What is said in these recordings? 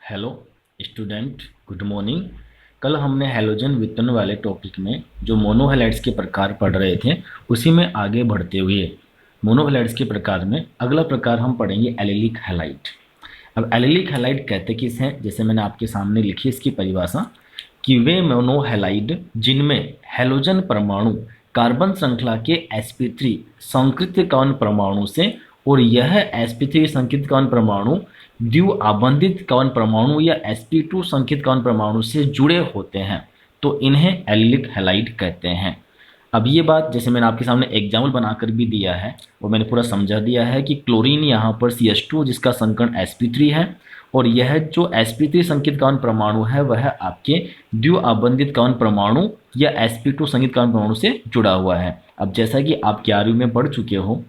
Hello student, good morning. कल हमने halogen वितरण वाले टॉपिक में जो मोनोहैलाइड्स के प्रकार पढ़ रहे थे उसी में आगे बढ़ते हुए मोनोहैलाइड्स के प्रकार में अगला प्रकार हम पढ़ेंगे एलिलिक हैलाइड। अब एलिलिक हैलाइड कहते किस हैं? जैसे मैंने आपके सामने लिखी इसकी परिभाषा कि वे मोनोहैलाइड जिनमें हैलोजन परमाणु कार्बन श्रृंखला के sp3 संकृत कवन परमाणु से और यह sp3 संकृत कवन परमाणु द्विआबंधित कवन परमाणु या sp2 संकेत कवन परमाणु से जुड़े होते हैं, तो इन्हें एलिलिक हैलाइड कहते हैं। अब ये बात जैसे मैंने आपके सामने एग्जाम्पल बनाकर भी दिया है वो मैंने पूरा समझा दिया है कि क्लोरीन यहाँ पर CH2 जिसका संकरण sp3 है और यह जो sp3 संकेत कवन परमाणु है वह आपके द्विआबंधित कवन परमाणु या sp2 संकेत कवन परमाणु से जुड़ा हुआ है। अब जैसा कि आप 11वीं में पढ़ चुके हो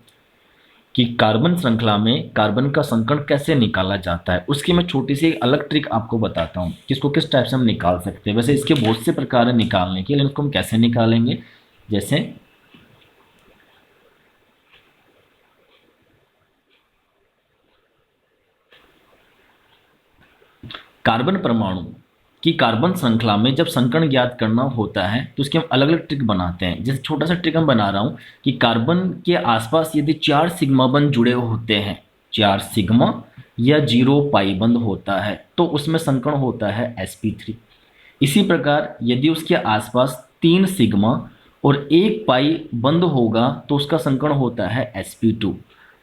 कि कार्बन श्रृंखला में कार्बन का संकरण कैसे निकाला जाता है, उसकी मैं छोटी सी अलग ट्रिक आपको बताता हूँ कि इसको किस टाइप से हम निकाल सकते हैं। वैसे इसके बहुत से प्रकार हैं निकालने के, लेकिन इसको हम कैसे निकालेंगे। जैसे कार्बन परमाणु कि कार्बन श्रृंखला में जब संकरण ज्ञात करना होता है तो उसके हम अलग अलग ट्रिक बनाते हैं। जैसे छोटा सा ट्रिक हम बना रहा हूँ कि कार्बन के आसपास यदि 4 सिग्मा बंध जुड़े होते हैं, 4 सिग्मा या 0 पाई बंध होता है तो उसमें संकरण होता है sp3। इसी प्रकार यदि उसके आसपास 3 सिग्मा और 1 पाई बंध होगा तो उसका संकरण होता है sp2,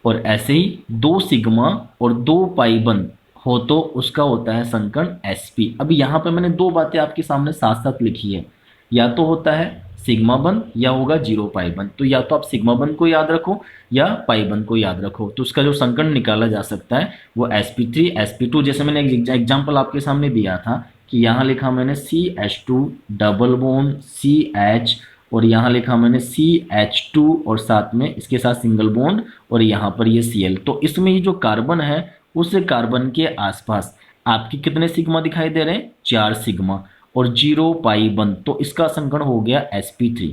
और ऐसे ही 2 सिग्मा और 2 पाई बंध हो तो उसका होता है संकरण sp। अब यहाँ पे मैंने दो बातें आपके सामने साथ साथ लिखी है, या तो होता है सिग्मा बंध या होगा 0 पाई बंध। तो या तो आप सिग्मा बंध को याद रखो या पाई बंध को याद रखो, तो उसका जो संकरण निकाला जा सकता है वो sp3 sp2। जैसे मैंने एक एग्जाम्पल आपके सामने दिया था कि यहाँ लिखा मैंने CH2 डबल बॉन्ड CH और यहाँ लिखा मैंने CH2 और साथ में इसके साथ सिंगल बॉन्ड और यहाँ पर ये Cl। तो इसमें ये जो कार्बन है उस कार्बन के आसपास आपके कितने सिग्मा दिखाई दे रहे हैं? 4 सिग्मा और 0 पाई बंध, तो इसका संकरण हो गया sp3।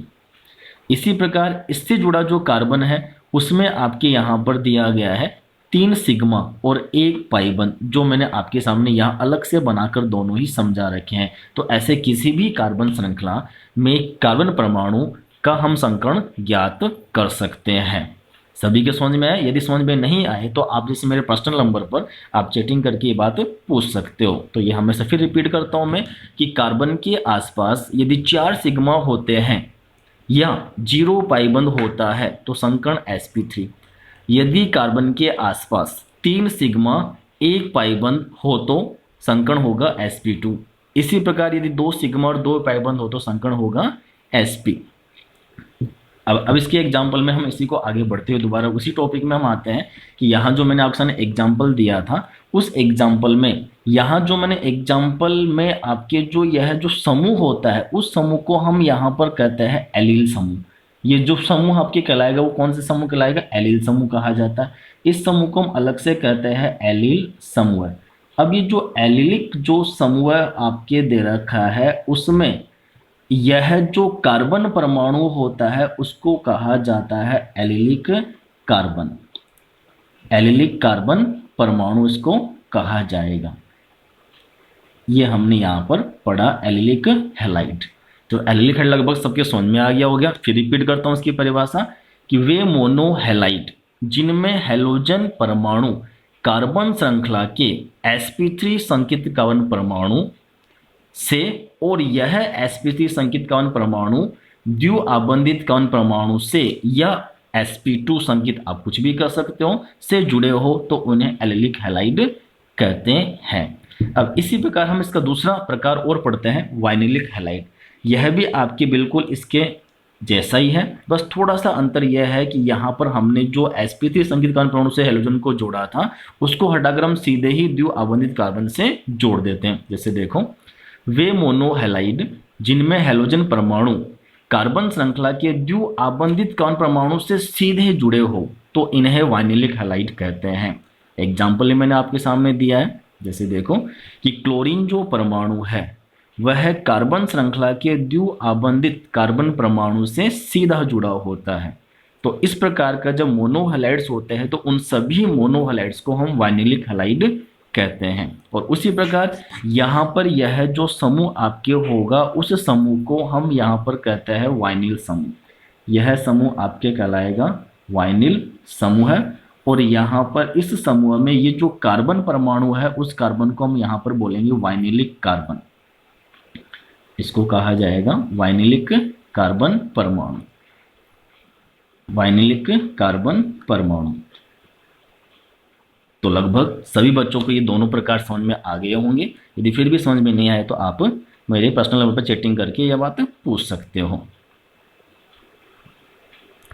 इसी प्रकार इससे जुड़ा जो कार्बन है उसमें आपके यहाँ पर दिया गया है 3 सिग्मा और 1 पाई बंध, जो मैंने आपके सामने यहाँ अलग से बनाकर दोनों ही समझा रखे हैं। तो ऐसे किसी भी कार्बन श्रृंखला में कार्बन परमाणु का हम संकरण ज्ञात कर सकते हैं। सभी के समझ में आए? यदि समझ में नहीं आए तो आप जैसे मेरे पर्सनल नंबर पर आप चैटिंग करके ये बात पूछ सकते हो। तो ये हमेशा फिर रिपीट करता हूं मैं कि कार्बन के आसपास यदि 4 सिग्मा होते हैं या 0 पाई बंध होता है तो संकरण sp3। यदि कार्बन के आसपास 3 सिग्मा 1 पाई बंध हो तो संकरण होगा sp2। इसी प्रकार यदि 2 सिग्मा और 2 पाई बंध हो तो संकरण होगा sp। अब इसके एग्जाम्पल में हम इसी को आगे बढ़ते हुए दोबारा उसी टॉपिक में हम आते हैं कि यहाँ जो मैंने आपके सामने एग्जाम्पल दिया था उस एग्जाम्पल में यहाँ जो मैंने एग्जाम्पल में आपके जो यह जो समूह होता है उस समूह को हम यहाँ पर कहते हैं एलील समूह। ये जो समूह आपके कहलाएगा वो कौन से समूह कहलाएगा? एलील समूह कहा जाता है। इस समूह को हम अलग से कहते हैं एलील समूह। अब ये जो एलिलिक जो समूह आपके दे रखा है उसमें यह जो कार्बन परमाणु होता है उसको कहा जाता है एलिलिक कार्बन। एलिलिक कार्बन परमाणु इसको कहा जाएगा। ये हमने यहाँ पर पढ़ा एलिलिक हैलाइड। तो एलिलिक हैलाइड लगभग सबके समझ में आ गया हो गया। फिर रिपीट करता हूँ इसकी परिभाषा कि वे मोनोहैलाइड जिनमें हैलोजन परमाणु कार्बन श्रृंखला के sp3 संकेत कवन परमाणु से और यह sp3 संकेत कवन परमाणु द्विआबंधित कवन परमाणु से या sp2 संकेत आप कुछ भी कर सकते हो से जुड़े हो तो उन्हें एलिलिक हैलाइड कहते हैं। अब इसी प्रकार हम इसका दूसरा प्रकार और पढ़ते हैं वाइनिलिक हैलाइड। यह भी आपके बिल्कुल इसके जैसा ही है, बस थोड़ा सा अंतर यह है कि यहाँ पर हमने जो sp3 संकेत कवन परमाणु से हैलोजन को जोड़ा था उसको हटाकर हम सीधे ही द्विआबंधित कार्बन से जोड़ देते हैं। जैसे देखो, वे मोनोहैलाइड जिनमें हैलोजन परमाणु कार्बन श्रृंखला के द्विआबंधित कवन परमाणु से सीधे जुड़े हो तो इन्हें वाइनिलिक हैलाइड कहते हैं। एग्जाम्पल मैंने आपके सामने दिया है। जैसे देखो कि क्लोरीन जो परमाणु है वह कार्बन श्रृंखला के द्विआबंधित कार्बन परमाणु से सीधा जुड़ा होता है। तो इस प्रकार का जब मोनोहैलाइड्स होते हैं तो उन सभी मोनोहैलाइड्स को हम वाइनिलिक हैलाइड कहते हैं। और उसी प्रकार यहाँ पर यह जो समूह आपके होगा उस समूह को हम यहाँ पर कहते हैं वाइनिल समूह। यह समूह आपके कहलाएगा वाइनिल समूह है। और यहाँ पर इस समूह में ये जो कार्बन परमाणु है उस कार्बन को हम यहाँ पर बोलेंगे वाइनिलिक कार्बन। इसको कहा जाएगा वाइनिलिक कार्बन परमाणु, वाइनिलिक कार्बन परमाणु। तो लगभग सभी बच्चों को ये दोनों प्रकार समझ में आ गए होंगे। यदि फिर भी समझ में नहीं आए तो आप मेरे पर्सनल नंबर पर चैटिंग करके यह बात पूछ सकते हो।